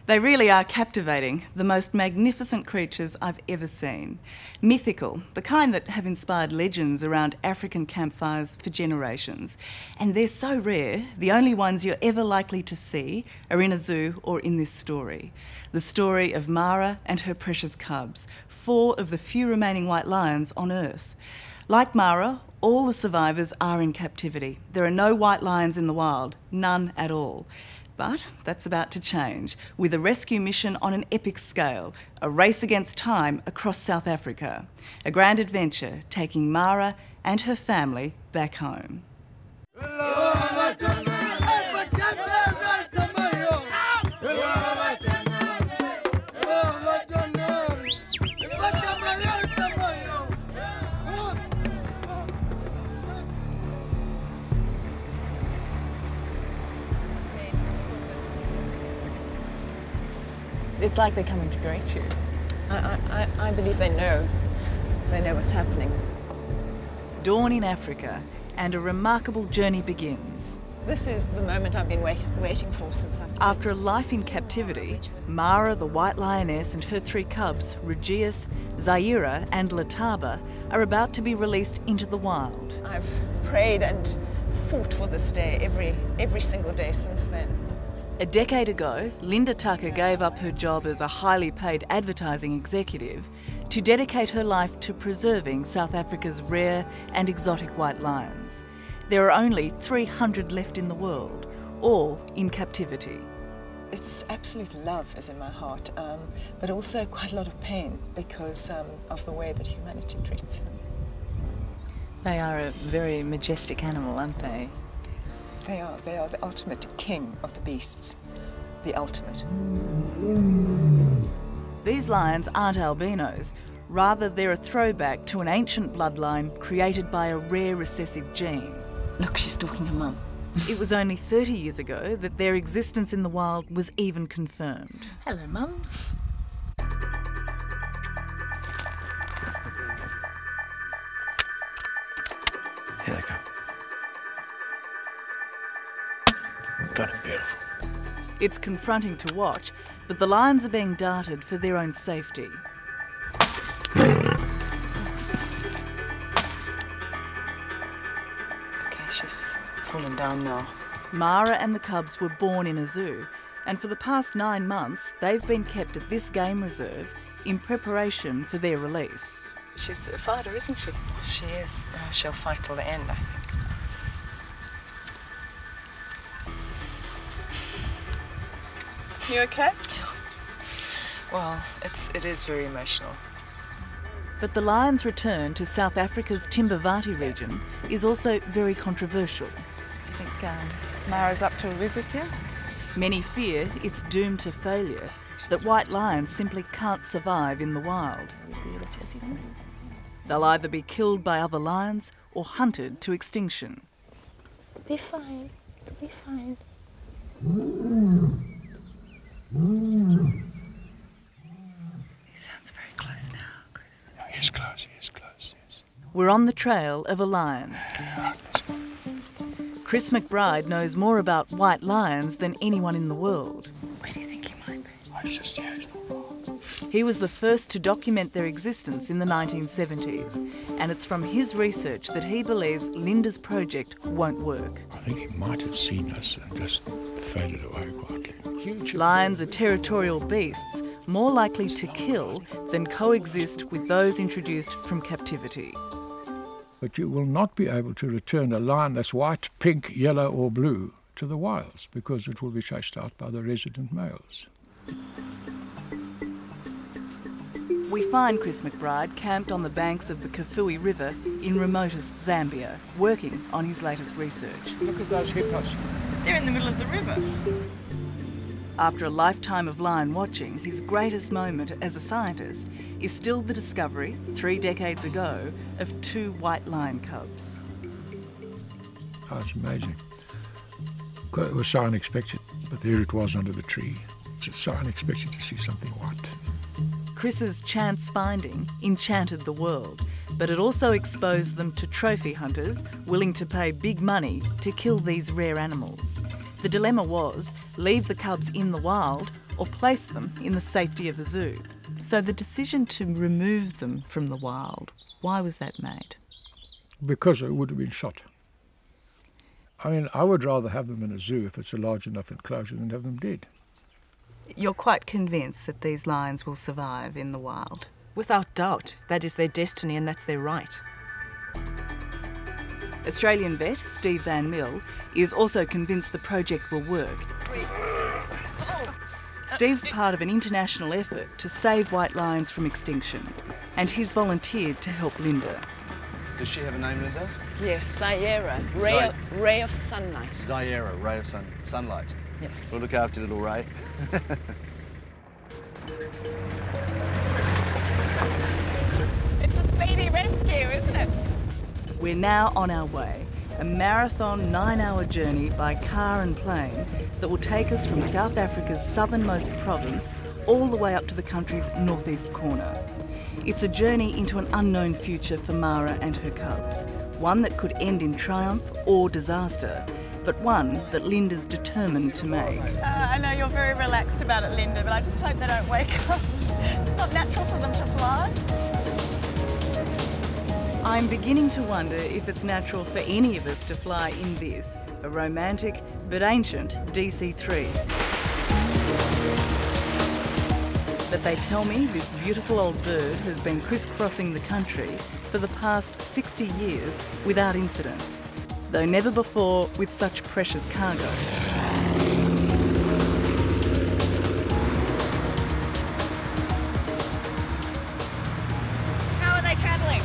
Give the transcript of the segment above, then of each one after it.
They really are captivating, the most magnificent creatures I've ever seen. Mythical, the kind that have inspired legends around African campfires for generations. And they're so rare, the only ones you're ever likely to see are in a zoo or in this story. The story of Mara and her precious cubs, 4 of the few remaining white lions on Earth. Like Mara, all the survivors are in captivity. There are no white lions in the wild, none at all. But that's about to change, with a rescue mission on an epic scale, a race against time across South Africa. A grand adventure taking Mara and her family back home. It's like they're coming to greet you. I believe they know. They know what's happening. Dawn in Africa, and a remarkable journey begins. This is the moment I've been waiting for since I first... After a life in captivity, Mara, the white lioness, and her 3 cubs, Regius, Zaira, and Lataba, are about to be released into the wild. I've prayed and fought for this day every single day since then. A decade ago, Linda Tucker gave up her job as a highly paid advertising executive to dedicate her life to preserving South Africa's rare and exotic white lions. There are only 300 left in the world, all in captivity. It's absolute love is in my heart, but also quite a lot of pain because of the way that humanity treats them. They are a very majestic animal, aren't they? They are the ultimate king of the beasts. The ultimate. These lions aren't albinos. Rather, they're a throwback to an ancient bloodline created by a rare recessive gene. Look, she's stalking her mum. It was only 30 years ago that their existence in the wild was even confirmed. Hello, Mum. Here they go. Got it, beautiful. It's confronting to watch, but the lions are being darted for their own safety. Okay, she's fallen down now. Mara and the cubs were born in a zoo, and for the past 9 months, they've been kept at this game reserve in preparation for their release. She's a fighter, isn't she? She is. She'll fight till the end, I think. You okay? Well, it is very emotional. But the lions' return to South Africa's Timbavati region is also very controversial. Do you think Mara's up to a visit yet? Many fear it's doomed to failure, that white lions simply can't survive in the wild. They'll either be killed by other lions or hunted to extinction. Be fine. Be fine. He sounds very close now, Chris. No, he's close, yes. We're on the trail of a lion. Chris McBride knows more about white lions than anyone in the world. Where do you think he might be? He's just, yeah, he's not wrong. He was the first to document their existence in the 1970s, and it's from his research that he believes Linda's project won't work. I think he might have seen us and just faded away quietly. Huge. Lions are territorial beasts, more likely to kill than coexist with those introduced from captivity. But you will not be able to return a lion that's white, pink, yellow or blue to the wilds because it will be chased out by the resident males. We find Chris McBride camped on the banks of the Kafue River in remotest Zambia, working on his latest research. Look at those hippos. They're in the middle of the river. After a lifetime of lion watching, his greatest moment as a scientist is still the discovery, 3 decades ago, of 2 white lion cubs. Oh, it's amazing. It was so unexpected, but there it was under the tree. It's so unexpected to see something white. Chris's chance finding enchanted the world, but it also exposed them to trophy hunters willing to pay big money to kill these rare animals. The dilemma was, leave the cubs in the wild or place them in the safety of a zoo. So the decision to remove them from the wild, why was that made? Because they would have been shot. I mean, I would rather have them in a zoo if it's a large enough enclosure than have them dead. You're quite convinced that these lions will survive in the wild? Without doubt. That is their destiny and that's their right. Australian vet Steve Van Mill is also convinced the project will work. Steve's part of an international effort to save white lions from extinction, and he's volunteered to help Linda. Does she have a name, Linda? Yes, Zaira, ray of sunlight. Zaira, ray of sunlight. Yes. We'll look after little Ray. It's a speedy rescue, isn't it? We're now on our way, a marathon 9-hour journey by car and plane that will take us from South Africa's southernmost province all the way up to the country's northeast corner. It's a journey into an unknown future for Mara and her cubs, one that could end in triumph or disaster, but one that Linda's determined to make. I know you're very relaxed about it, Linda, but I just hope they don't wake up. It's not natural for them to fly. I'm beginning to wonder if it's natural for any of us to fly in this, a romantic but ancient DC-3. But they tell me this beautiful old bird has been crisscrossing the country for the past 60 years without incident, though never before with such precious cargo. How are they travelling?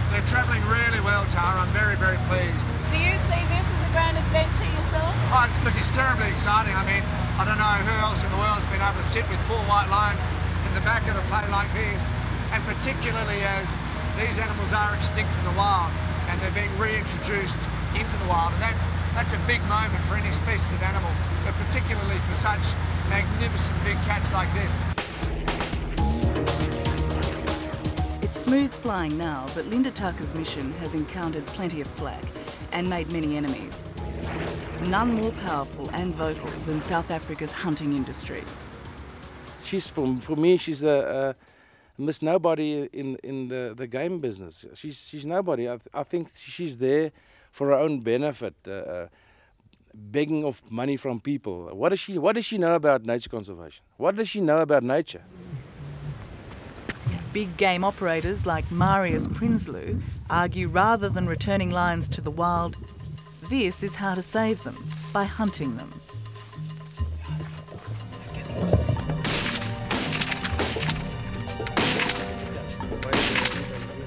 They're travelling really well, Tara. I'm very, very pleased. Do you see this as a grand adventure yourself? Oh, look, it's terribly exciting. I mean, I don't know who else in the world has been able to sit with 4 white lions in the back of a plane like this, and particularly as these animals are extinct in the wild and they're being reintroduced into the wild, and that's a big moment for any species of animal, but particularly for such magnificent big cats like this. It's smooth flying now, but Linda Tucker's mission has encountered plenty of flack and made many enemies. None more powerful and vocal than South Africa's hunting industry. For me, she's a Miss Nobody in the game business. She's nobody. I think she's there for her own benefit, begging of money from people. What does she know about nature conservation? What does she know about nature? Big game operators like Marius Prinsloo argue rather than returning lions to the wild, this is how to save them, by hunting them.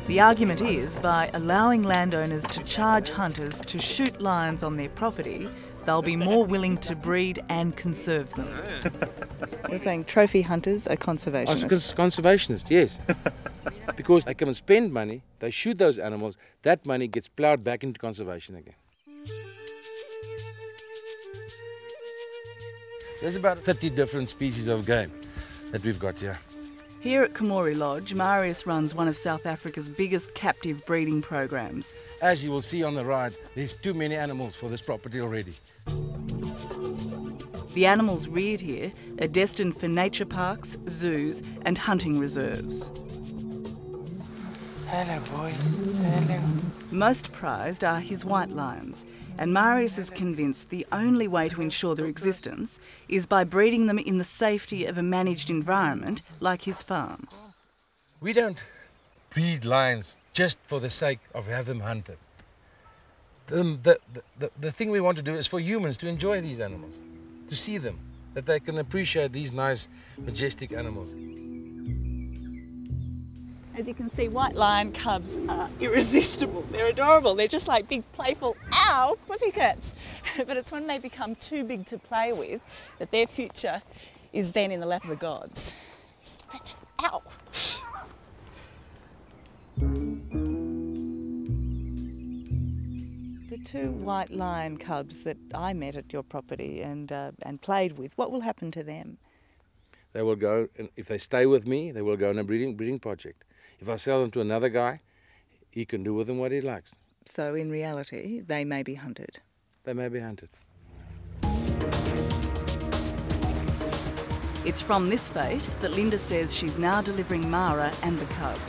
The argument is, by allowing landowners to charge hunters to shoot lions on their property, they'll be more willing to breed and conserve them. You're saying trophy hunters are conservationists? Conservationists, yes. Because they come and spend money, they shoot those animals, that money gets ploughed back into conservation again. There's about 30 different species of game that we've got here. Here at Komori Lodge, Marius runs one of South Africa's biggest captive breeding programs. As you will see on the ride, there's too many animals for this property already. The animals reared here are destined for nature parks, zoos and hunting reserves. Hello, boys. Hello. Most prized are his white lions, and Marius is convinced the only way to ensure their existence is by breeding them in the safety of a managed environment like his farm. We don't breed lions just for the sake of having them hunted. The thing we want to do is for humans to enjoy these animals, to see them, that they can appreciate these nice, majestic animals. As you can see, white lion cubs are irresistible. They're adorable. They're just like big, playful, ow, pussycats. But it's when they become too big to play with that their future is then in the lap of the gods. Stop it. Ow. The 2 white lion cubs that I met at your property and played with, what will happen to them? They will go, and if they stay with me, they will go on a breeding project. If I sell them to another guy, he can do with them what he likes. So in reality, they may be hunted? They may be hunted. It's from this fate that Linda says she's now delivering Mara and the cubs.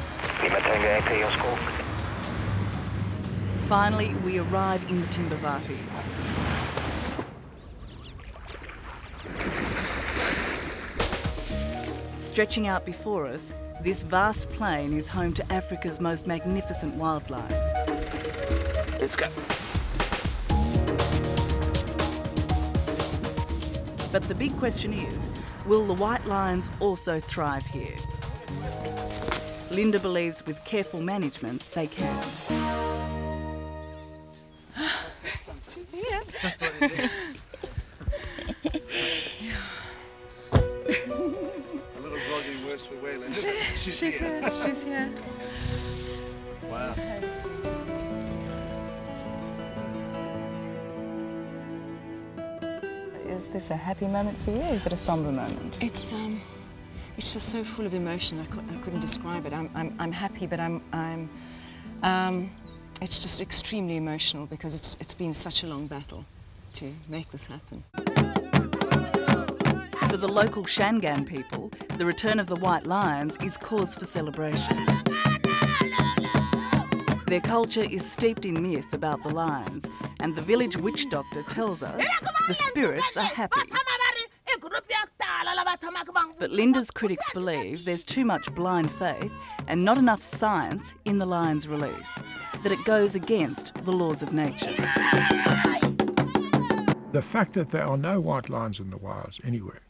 Finally, we arrive in the Timbavati. Stretching out before us, this vast plain is home to Africa's most magnificent wildlife. Let's go. But the big question is, will the white lions also thrive here? Linda believes with careful management they can. She's here. A little vlogging works for Wayland. She's here. She's here. Wow. Hey, sweetheart. Is this a happy moment for you, or is it a sombre moment? It's just so full of emotion. I couldn't describe it. I'm happy, but it's just extremely emotional because it's been such a long battle to make this happen. For the local Shangaan people, the return of the white lions is cause for celebration. Their culture is steeped in myth about the lions, and the village witch doctor tells us the spirits are happy. But Linda's critics believe there's too much blind faith and not enough science in the lion's release, that it goes against the laws of nature. The fact that there are no white lions in the wilds anywhere,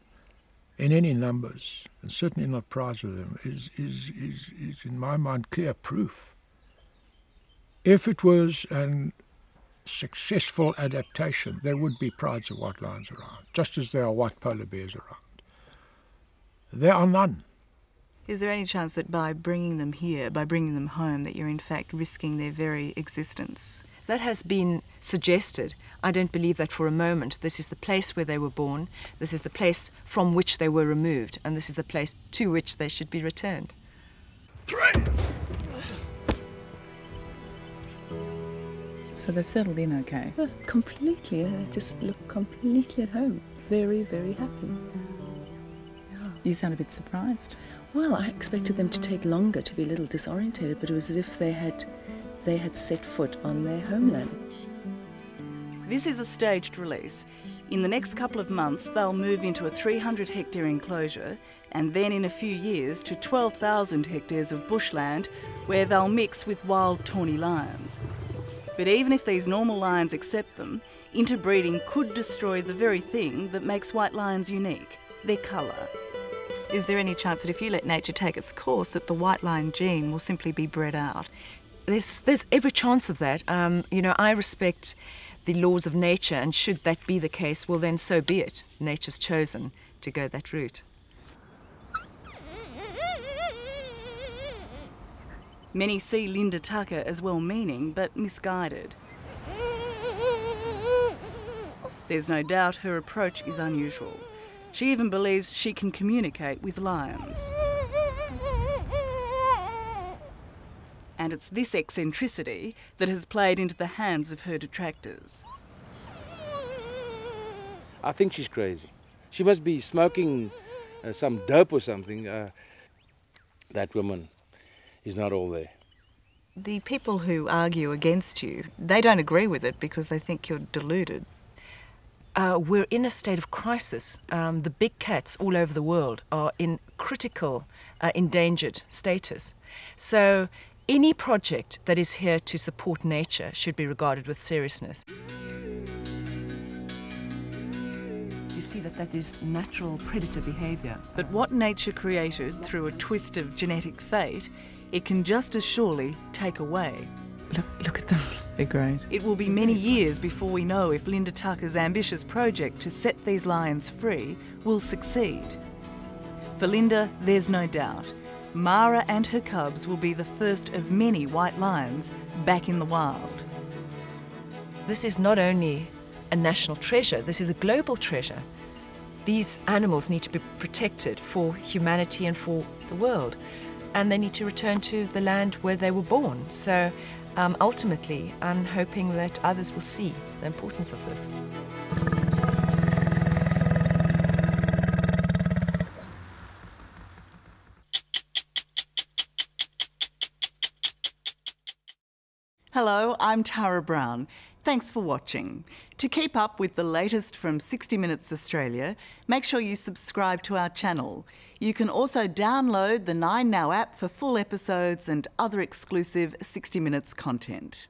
in any numbers, and certainly not prides of them, is in my mind clear proof. If it was a successful adaptation, there would be prides of white lions around, just as there are white polar bears around. There are none. Is there any chance that by bringing them here, by bringing them home, that you're in fact risking their very existence? That has been suggested. I don't believe that for a moment. This is the place where they were born, this is the place from which they were removed, and this is the place to which they should be returned. So they've settled in okay? Well, completely. They just look completely at home. Very, very happy. You sound a bit surprised. Well, I expected them to take longer, to be a little disorientated, but it was as if they had set foot on their homeland. This is a staged release. In the next couple of months, they'll move into a 300-hectare enclosure, and then in a few years to 12,000 hectares of bushland, where they'll mix with wild tawny lions. But even if these normal lions accept them, interbreeding could destroy the very thing that makes white lions unique, their colour. Is there any chance that if you let nature take its course, that the white lion gene will simply be bred out? There's every chance of that. I respect the laws of nature, and should that be the case, well then so be it. Nature's chosen to go that route. Many see Linda Tucker as well-meaning but misguided. There's no doubt her approach is unusual. She even believes she can communicate with lions. And it's this eccentricity that has played into the hands of her detractors. I think she's crazy. She must be smoking some dope or something. That woman is not all there. The people who argue against you, they don't agree with it because they think you're deluded. We're in a state of crisis. The big cats all over the world are in critical, endangered status. So any project that is here to support nature should be regarded with seriousness. You see that is natural predator behaviour. But what nature created through a twist of genetic fate, it can just as surely take away. Look at them. They're great. It will be many years before we know if Linda Tucker's ambitious project to set these lions free will succeed. For Linda, there's no doubt. Mara and her cubs will be the first of many white lions back in the wild. This is not only a national treasure, this is a global treasure. These animals need to be protected for humanity and for the world, and they need to return to the land where they were born. So ultimately, I'm hoping that others will see the importance of this. Hello, I'm Tara Brown. Thanks for watching. To keep up with the latest from 60 Minutes Australia, make sure you subscribe to our channel. You can also download the 9Now app for full episodes and other exclusive 60 Minutes content.